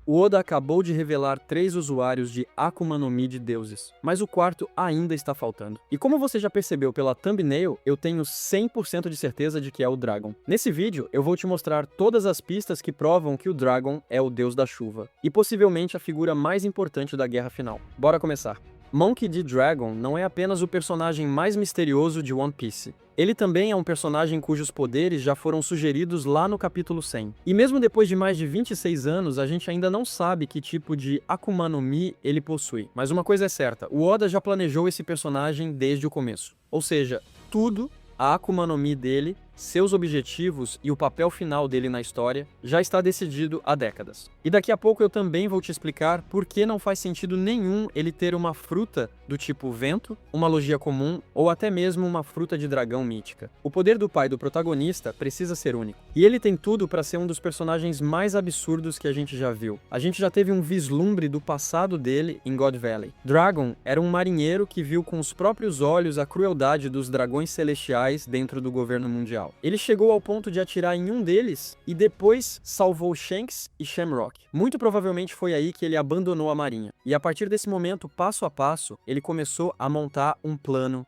O Oda acabou de revelar 3 usuários de Akuma no Mi de deuses, mas o quarto ainda está faltando. E como você já percebeu pela thumbnail, eu tenho 100% de certeza de que é o Dragon. Nesse vídeo, eu vou te mostrar todas as pistas que provam que o Dragon é o deus da chuva, e possivelmente a figura mais importante da Guerra Final. Bora começar! Monkey D. Dragon não é apenas o personagem mais misterioso de One Piece. Ele também é um personagem cujos poderes já foram sugeridos lá no capítulo 100. E mesmo depois de mais de 26 anos, a gente ainda não sabe que tipo de Akuma no Mi ele possui. Mas uma coisa é certa, o Oda já planejou esse personagem desde o começo. Ou seja, tudo, a Akuma no Mi dele, seus objetivos e o papel final dele na história já está decidido há décadas. E daqui a pouco eu também vou te explicar por que não faz sentido nenhum ele ter uma fruta do tipo vento, uma logia comum ou até mesmo uma fruta de dragão mítica. O poder do pai do protagonista precisa ser único. E ele tem tudo para ser um dos personagens mais absurdos que a gente já viu. A gente já teve um vislumbre do passado dele em God Valley. Dragon era um marinheiro que viu com os próprios olhos a crueldade dos dragões celestiais dentro do governo mundial. Ele chegou ao ponto de atirar em um deles e depois salvou Shanks e Shamrock. Muito provavelmente foi aí que ele abandonou a marinha. E a partir desse momento, passo a passo, ele começou a montar um plano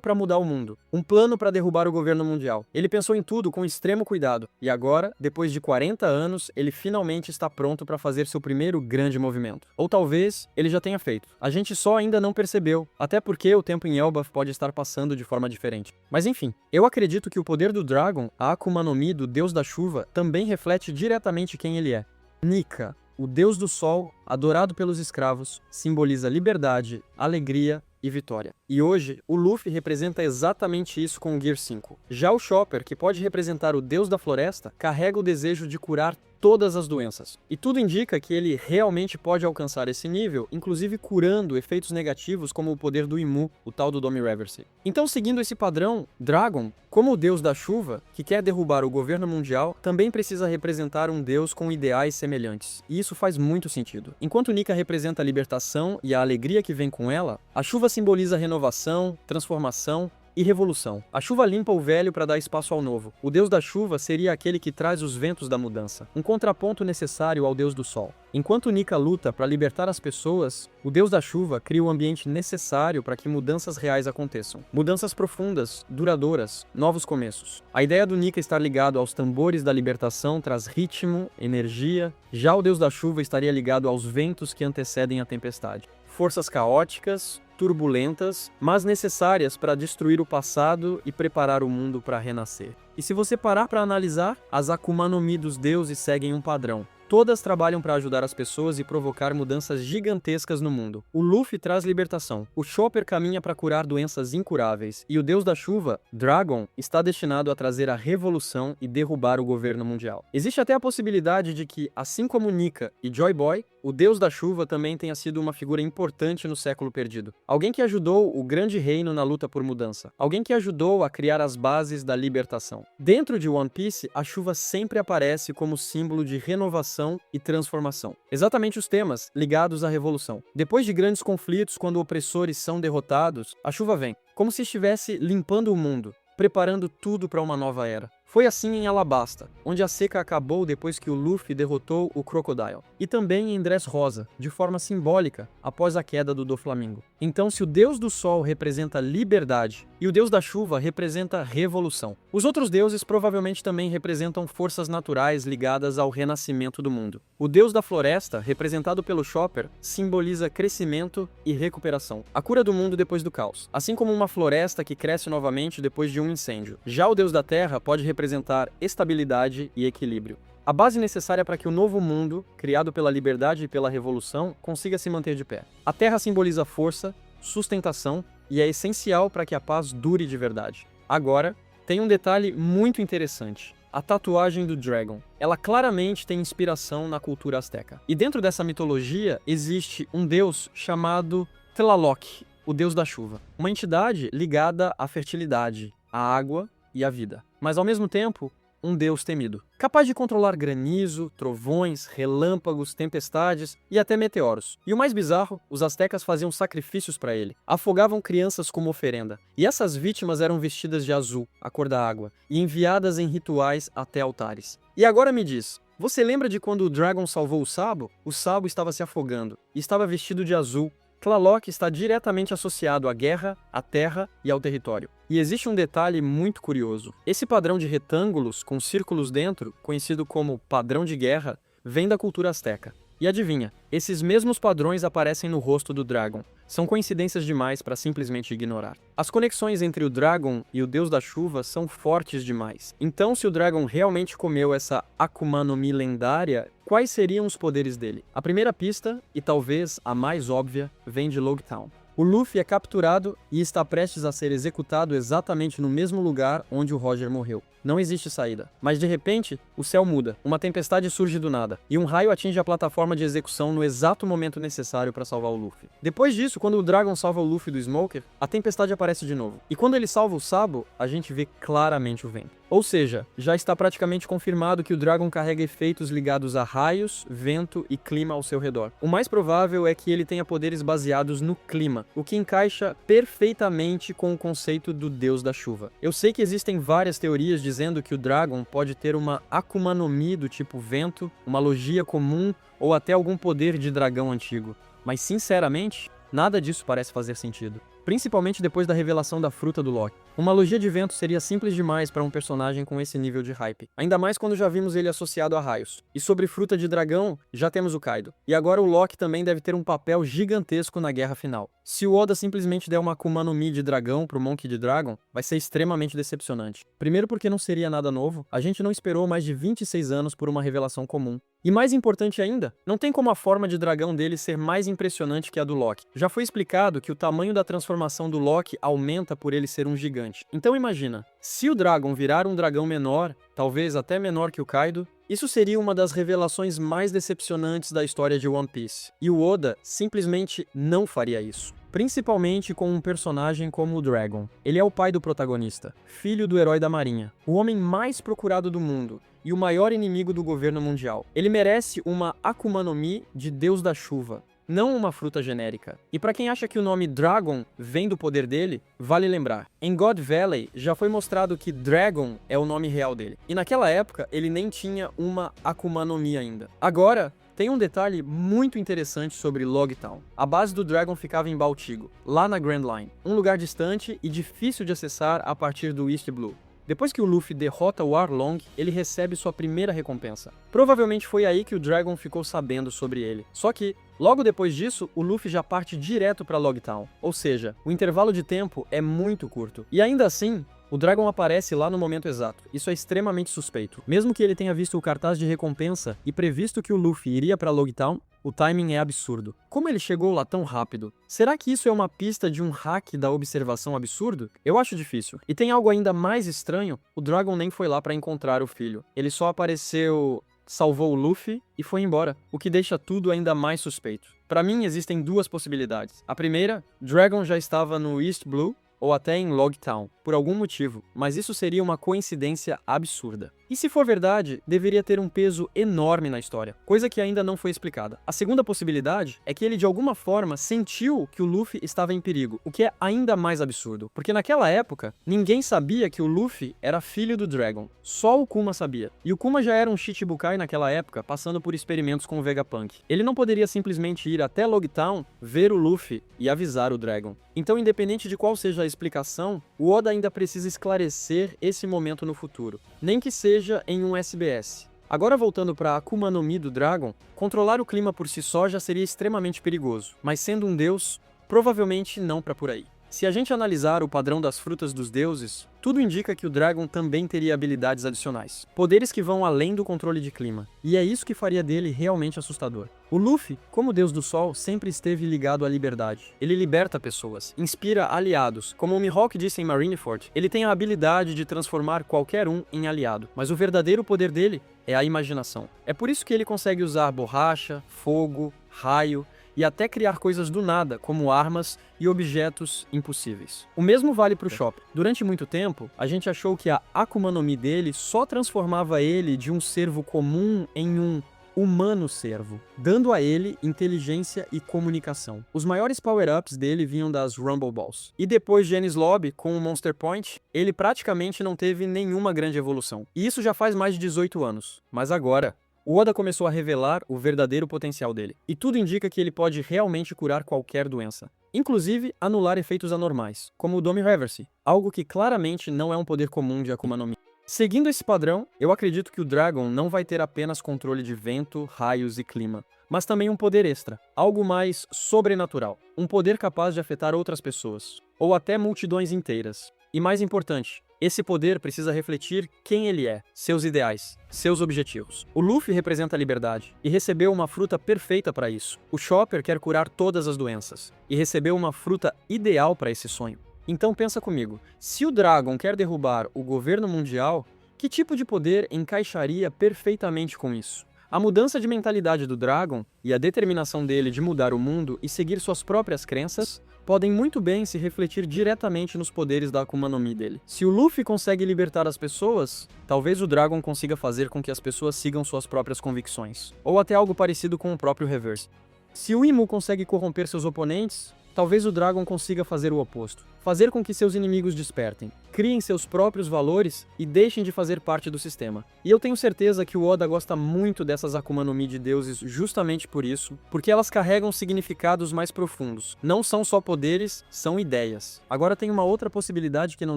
para mudar o mundo, um plano para derrubar o governo mundial. Ele pensou em tudo com extremo cuidado, e agora, depois de 40 anos, ele finalmente está pronto para fazer seu primeiro grande movimento. Ou talvez ele já tenha feito. A gente só ainda não percebeu, até porque o tempo em Elbaf pode estar passando de forma diferente. Mas enfim, eu acredito que o poder do Dragon, a Akuma no Mi do Deus da Chuva, também reflete diretamente quem ele é. Nika, o Deus do Sol, adorado pelos escravos, simboliza liberdade, alegria e vitória. E hoje, o Luffy representa exatamente isso com o Gear 5. Já o Chopper, que pode representar o Deus da Floresta, carrega o desejo de curar todas as doenças. E tudo indica que ele realmente pode alcançar esse nível, inclusive curando efeitos negativos como o poder do Imu, o tal do Domi Reverse. Então, seguindo esse padrão, Dragon, como o deus da chuva, que quer derrubar o governo mundial, também precisa representar um deus com ideais semelhantes. E isso faz muito sentido. Enquanto Nika representa a libertação e a alegria que vem com ela, a chuva simboliza renovação, transformação e revolução. A chuva limpa o velho para dar espaço ao novo. O deus da chuva seria aquele que traz os ventos da mudança, um contraponto necessário ao deus do sol. Enquanto Nika luta para libertar as pessoas, o deus da chuva cria o ambiente necessário para que mudanças reais aconteçam. Mudanças profundas, duradouras, novos começos. A ideia do Nika estar ligado aos tambores da libertação traz ritmo, energia. Já o deus da chuva estaria ligado aos ventos que antecedem a tempestade. Forças caóticas, turbulentas, mas necessárias para destruir o passado e preparar o mundo para renascer. E se você parar para analisar, as Akuma no Mi dos deuses seguem um padrão. Todas trabalham para ajudar as pessoas e provocar mudanças gigantescas no mundo. O Luffy traz libertação, o Chopper caminha para curar doenças incuráveis, e o Deus da Chuva, Dragon, está destinado a trazer a revolução e derrubar o governo mundial. Existe até a possibilidade de que, assim como Nika e Joy Boy, o Deus da Chuva também tenha sido uma figura importante no século perdido. Alguém que ajudou o grande reino na luta por mudança. Alguém que ajudou a criar as bases da libertação. Dentro de One Piece, a chuva sempre aparece como símbolo de renovação e transformação. Exatamente os temas ligados à revolução. Depois de grandes conflitos, quando opressores são derrotados, a chuva vem, como se estivesse limpando o mundo, preparando tudo para uma nova era. Foi assim em Alabasta, onde a seca acabou depois que o Luffy derrotou o Crocodile. E também em Dressrosa, de forma simbólica, após a queda do Doflamingo. Então, se o Deus do Sol representa liberdade e o Deus da Chuva representa revolução, os outros deuses provavelmente também representam forças naturais ligadas ao renascimento do mundo. O Deus da Floresta, representado pelo Chopper, simboliza crescimento e recuperação, a cura do mundo depois do caos, assim como uma floresta que cresce novamente depois de um incêndio. Já o Deus da Terra pode representar estabilidade e equilíbrio. A base necessária para que o novo mundo, criado pela liberdade e pela revolução, consiga se manter de pé. A Terra simboliza força, sustentação e é essencial para que a paz dure de verdade. Agora, tem um detalhe muito interessante. A tatuagem do Dragon. Ela claramente tem inspiração na cultura azteca. E dentro dessa mitologia existe um deus chamado Tlaloc, o deus da chuva. Uma entidade ligada à fertilidade, à água e à vida. Mas ao mesmo tempo, um deus temido, capaz de controlar granizo, trovões, relâmpagos, tempestades e até meteoros. E o mais bizarro, os astecas faziam sacrifícios para ele, afogavam crianças como oferenda, e essas vítimas eram vestidas de azul, a cor da água, e enviadas em rituais até altares. E agora me diz, Você lembra de quando o Dragon salvou o Sabo? O Sabo estava se afogando e estava vestido de azul. Tlaloc está diretamente associado à guerra, à terra e ao território. E existe um detalhe muito curioso. Esse padrão de retângulos com círculos dentro, conhecido como padrão de guerra, vem da cultura asteca. E adivinha, esses mesmos padrões aparecem no rosto do Dragon. São coincidências demais para simplesmente ignorar. As conexões entre o Dragon e o Deus da Chuva são fortes demais. Então, se o Dragon realmente comeu essa Akuma no Mi lendária, quais seriam os poderes dele? A primeira pista, e talvez a mais óbvia, vem de Logtown. O Luffy é capturado e está prestes a ser executado exatamente no mesmo lugar onde o Roger morreu. Não existe saída. Mas de repente, o céu muda, uma tempestade surge do nada, e um raio atinge a plataforma de execução no exato momento necessário para salvar o Luffy. Depois disso, quando o Dragon salva o Luffy do Smoker, a tempestade aparece de novo. E quando ele salva o Sabo, a gente vê claramente o vento. Ou seja, já está praticamente confirmado que o Dragon carrega efeitos ligados a raios, vento e clima ao seu redor. O mais provável é que ele tenha poderes baseados no clima, o que encaixa perfeitamente com o conceito do Deus da Chuva. Eu sei que existem várias teorias dizendo que o Dragon pode ter uma Akuma no Mi do tipo vento, uma logia comum ou até algum poder de dragão antigo. Mas sinceramente, nada disso parece fazer sentido. Principalmente depois da revelação da fruta do Loki. Uma logia de vento seria simples demais para um personagem com esse nível de hype. Ainda mais quando já vimos ele associado a raios. E sobre fruta de dragão, já temos o Kaido. E agora o Loki também deve ter um papel gigantesco na guerra final. Se o Oda simplesmente der uma Akuma no Mi de dragão pro Monkey D. Dragon, vai ser extremamente decepcionante. Primeiro porque não seria nada novo, a gente não esperou mais de 26 anos por uma revelação comum. E mais importante ainda, não tem como a forma de dragão dele ser mais impressionante que a do Loki. Já foi explicado que o tamanho da transformação do Loki aumenta por ele ser um gigante. Então imagina, se o Dragon virar um dragão menor, talvez até menor que o Kaido, isso seria uma das revelações mais decepcionantes da história de One Piece. E o Oda simplesmente não faria isso. Principalmente com um personagem como o Dragon. Ele é o pai do protagonista, filho do herói da marinha, o homem mais procurado do mundo e o maior inimigo do governo mundial. Ele merece uma Akuma no Mi de Deus da Chuva, não uma fruta genérica. E para quem acha que o nome Dragon vem do poder dele, vale lembrar, em God Valley já foi mostrado que Dragon é o nome real dele. E naquela época ele nem tinha uma Akuma no Mi ainda. Agora, tem um detalhe muito interessante sobre Logtown. A base do Dragon ficava em Baltigo, lá na Grand Line, um lugar distante e difícil de acessar a partir do East Blue. Depois que o Luffy derrota o Arlong, ele recebe sua primeira recompensa. Provavelmente foi aí que o Dragon ficou sabendo sobre ele. Só que, logo depois disso, o Luffy já parte direto para Logtown. Ou seja, o intervalo de tempo é muito curto. E ainda assim, o Dragon aparece lá no momento exato. Isso é extremamente suspeito. Mesmo que ele tenha visto o cartaz de recompensa e previsto que o Luffy iria para Logtown, o timing é absurdo. Como ele chegou lá tão rápido? Será que isso é uma pista de um hack da observação absurdo? Eu acho difícil. E tem algo ainda mais estranho, o Dragon nem foi lá para encontrar o filho. Ele só apareceu, salvou o Luffy e foi embora, o que deixa tudo ainda mais suspeito. Para mim existem duas possibilidades. A primeira, Dragon já estava no East Blue, ou até em Logtown, por algum motivo, mas isso seria uma coincidência absurda. E se for verdade, deveria ter um peso enorme na história, coisa que ainda não foi explicada. A segunda possibilidade é que ele de alguma forma sentiu que o Luffy estava em perigo, o que é ainda mais absurdo, porque naquela época, ninguém sabia que o Luffy era filho do Dragon, só o Kuma sabia. E o Kuma já era um Shichibukai naquela época, passando por experimentos com o Vegapunk. Ele não poderia simplesmente ir até Logtown, ver o Luffy e avisar o Dragon. Então, independente de qual seja a explicação, o Oda ainda precisa esclarecer esse momento no futuro, nem que seja em um SBS. Agora voltando para a Akuma no Mi do Dragon, controlar o clima por si só já seria extremamente perigoso, mas sendo um deus, provavelmente não para por aí. Se a gente analisar o padrão das frutas dos deuses, tudo indica que o Dragon também teria habilidades adicionais, poderes que vão além do controle de clima, e é isso que faria dele realmente assustador. O Luffy, como deus do sol, sempre esteve ligado à liberdade. Ele liberta pessoas, inspira aliados. Como o Mihawk disse em Marineford, ele tem a habilidade de transformar qualquer um em aliado, mas o verdadeiro poder dele é a imaginação. É por isso que ele consegue usar borracha, fogo, raio, e até criar coisas do nada, como armas e objetos impossíveis. O mesmo vale para o Chopper. Durante muito tempo, a gente achou que a Akuma no Mi dele só transformava ele de um servo comum em um humano servo, dando a ele inteligência e comunicação. Os maiores power-ups dele vinham das Rumble Balls. E depois de Enies Lobby, com o Monster Point, ele praticamente não teve nenhuma grande evolução. E isso já faz mais de 18 anos. Mas agora, o Oda começou a revelar o verdadeiro potencial dele. E tudo indica que ele pode realmente curar qualquer doença. Inclusive, anular efeitos anormais, como o Dome Reverse, algo que claramente não é um poder comum de Akuma no Mi. Seguindo esse padrão, eu acredito que o Dragon não vai ter apenas controle de vento, raios e clima, mas também um poder extra, algo mais sobrenatural, um poder capaz de afetar outras pessoas, ou até multidões inteiras. E mais importante, esse poder precisa refletir quem ele é, seus ideais, seus objetivos. O Luffy representa a liberdade, e recebeu uma fruta perfeita para isso. O Chopper quer curar todas as doenças, e recebeu uma fruta ideal para esse sonho. Então pensa comigo, se o Dragon quer derrubar o governo mundial, que tipo de poder encaixaria perfeitamente com isso? A mudança de mentalidade do Dragon e a determinação dele de mudar o mundo e seguir suas próprias crenças podem muito bem se refletir diretamente nos poderes da Akuma no Mi dele. Se o Luffy consegue libertar as pessoas, talvez o Dragon consiga fazer com que as pessoas sigam suas próprias convicções, ou até algo parecido com o próprio Reverse. Se o Imu consegue corromper seus oponentes, talvez o Dragon consiga fazer o oposto. Fazer com que seus inimigos despertem, criem seus próprios valores e deixem de fazer parte do sistema. E eu tenho certeza que o Oda gosta muito dessas Akuma no Mi de deuses justamente por isso, porque elas carregam significados mais profundos. Não são só poderes, são ideias. Agora tem uma outra possibilidade que não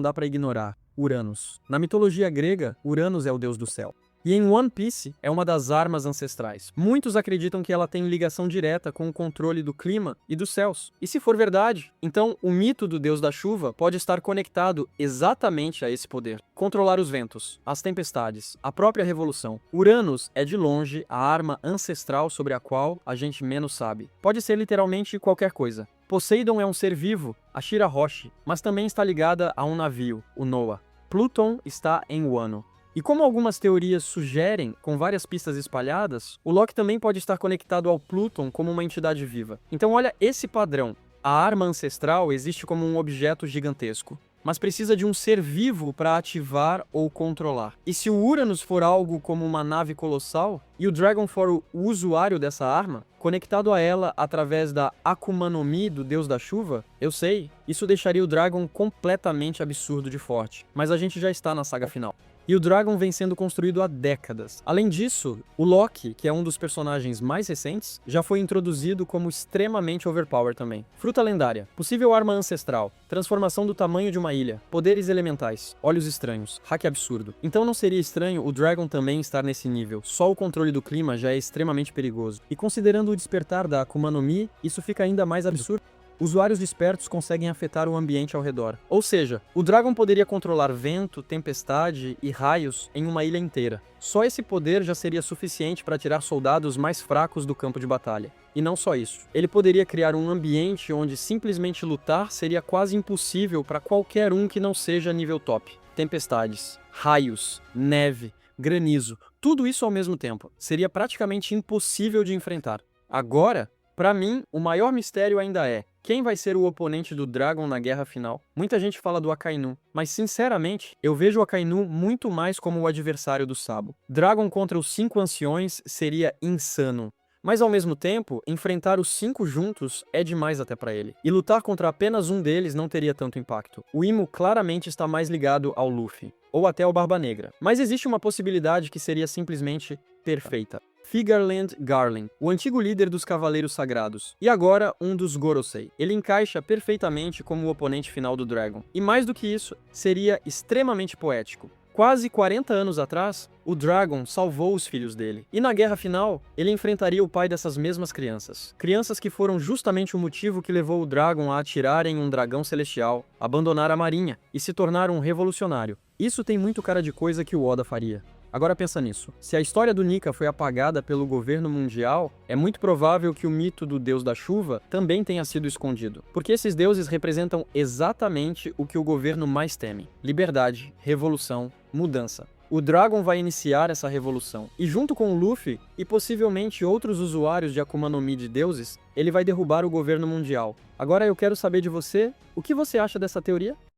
dá pra ignorar: Uranus. Na mitologia grega, Uranus é o deus do céu. E em One Piece é uma das armas ancestrais. Muitos acreditam que ela tem ligação direta com o controle do clima e dos céus. E se for verdade, então o mito do deus da chuva pode estar conectado exatamente a esse poder. Controlar os ventos, as tempestades, a própria revolução. Uranus é de longe a arma ancestral sobre a qual a gente menos sabe. Pode ser literalmente qualquer coisa. Poseidon é um ser vivo, a Shirahoshi, mas também está ligada a um navio, o Noah. Pluton está em Wano. E como algumas teorias sugerem, com várias pistas espalhadas, o Loki também pode estar conectado ao Pluton como uma entidade viva. Então olha esse padrão. A arma ancestral existe como um objeto gigantesco, mas precisa de um ser vivo para ativar ou controlar. E se o Uranus for algo como uma nave colossal, e o Dragon for o usuário dessa arma, conectado a ela através da Akuma no Mi do deus da chuva, eu sei, isso deixaria o Dragon completamente absurdo de forte, mas a gente já está na saga final. E o Dragon vem sendo construído há décadas. Além disso, o Loki, que é um dos personagens mais recentes, já foi introduzido como extremamente overpower também. Fruta lendária, possível arma ancestral, transformação do tamanho de uma ilha, poderes elementais, olhos estranhos, hack absurdo. Então não seria estranho o Dragon também estar nesse nível. Só o controle do clima já é extremamente perigoso. E considerando o despertar da Akuma no Mi, isso fica ainda mais absurdo. Usuários despertos conseguem afetar o ambiente ao redor. Ou seja, o Dragon poderia controlar vento, tempestade e raios em uma ilha inteira. Só esse poder já seria suficiente para tirar soldados mais fracos do campo de batalha. E não só isso. Ele poderia criar um ambiente onde simplesmente lutar seria quase impossível para qualquer um que não seja nível top. Tempestades, raios, neve, granizo, tudo isso ao mesmo tempo. Seria praticamente impossível de enfrentar. Agora, para mim, o maior mistério ainda é: quem vai ser o oponente do Dragon na guerra final? Muita gente fala do Akainu, mas sinceramente, eu vejo o Akainu muito mais como o adversário do Sabo. Dragon contra os 5 anciões seria insano. Mas ao mesmo tempo, enfrentar os 5 juntos é demais até pra ele. E lutar contra apenas um deles não teria tanto impacto. O Imu claramente está mais ligado ao Luffy, ou até ao Barba Negra. Mas existe uma possibilidade que seria simplesmente perfeita. Figarland Garland, o antigo líder dos Cavaleiros Sagrados, e agora um dos Gorosei. Ele encaixa perfeitamente como o oponente final do Dragon. E mais do que isso, seria extremamente poético. Quase 40 anos atrás, o Dragon salvou os filhos dele. E na guerra final, ele enfrentaria o pai dessas mesmas crianças. Crianças que foram justamente o motivo que levou o Dragon a atirar em um dragão celestial, abandonar a marinha e se tornar um revolucionário. Isso tem muito cara de coisa que o Oda faria. Agora pensa nisso. Se a história do Nika foi apagada pelo governo mundial, é muito provável que o mito do deus da chuva também tenha sido escondido. Porque esses deuses representam exatamente o que o governo mais teme: liberdade, revolução, mudança. O Dragon vai iniciar essa revolução. E junto com o Luffy, e possivelmente outros usuários de Akuma no Mi de deuses, ele vai derrubar o governo mundial. Agora eu quero saber de você, o que você acha dessa teoria?